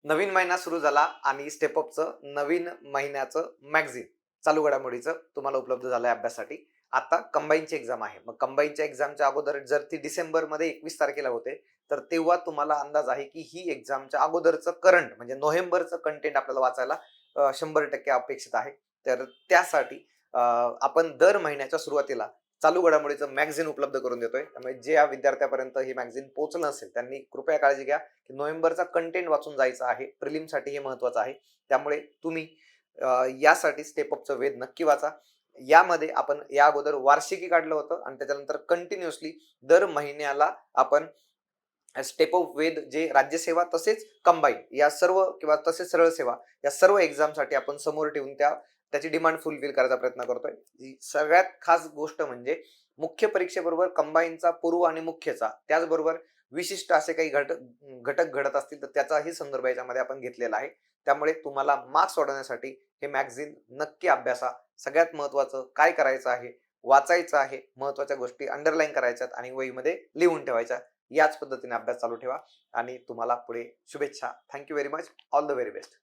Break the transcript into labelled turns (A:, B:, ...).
A: नवीन महिना सुरू झाला आणि स्टेपअपचं नवीन महिन्याचं मॅगझिन चालू घडामोडीचं तुम्हाला उपलब्ध झालं आहे अभ्यासासाठी. आता कंबाईनची एक्झाम आहे. मग कंबाईनच्या एक्झामच्या अगोदर जर ती डिसेंबरमध्ये 21 तारखेला होते, तर तेव्हा तुम्हाला अंदाज आहे की ही एक्झामच्या अगोदरचं करंट म्हणजे नोव्हेंबरचं कंटेंट आपल्याला वाचायला 100% अपेक्षित आहे. तर त्यासाठी आपण दर महिन्याच्या सुरुवातीला चालू घडामोडीचं मॅगझिन उपलब्ध करून देतोय. त्यामुळे जे या विद्यार्थ्यापर्यंत हे मॅगझिन पोहोचलं नसेल त्यांनी कृपया काळजी घ्या. की नोव्हेंबरचा कंटेंट वाचून जायचा आहे. प्रिलिमसाठी हे महत्त्वाचं आहे. त्यामुळे तुम्ही यासाठी स्टेप अपचं वेध नक्की वाचा. यामध्ये आपण या अगोदर वार्षिकी काढलं होतं आणि त्याच्यानंतर कंटिन्युअसली दर महिन्याला आपण स्टेप ऑफ वेद जे राज्यसेवा तसेच कंबाईन या सर्व किंवा तसेच सरळ सेवा या सर्व एक्झामसाठी आपण समोर ठेवून त्याची डिमांड फुलफिल करायचा प्रयत्न करतोय. ही सगळ्यात खास गोष्ट म्हणजे मुख्य परीक्षेबरोबर कंबाईनचा पूर्व आणि मुख्यचा त्याचबरोबर विशिष्ट असे काही घटक घडत असतील तर त्याचाही संदर्भ याच्यामध्ये आपण घेतलेला आहे. त्यामुळे तुम्हाला मार्क्स वाढवण्यासाठी हे मॅगझिन नक्की अभ्यासा. सगळ्यात महत्त्वाचं काय करायचं आहे, वाचायचं आहे, महत्त्वाच्या गोष्टी अंडरलाईन करायच्यात आणि वहीमध्ये लिहून ठेवायच्या. याच पद्धतीने अभ्यास चालू ठेवा आणि तुम्हाला पुढे शुभेच्छा. Thank you very much. All the very best.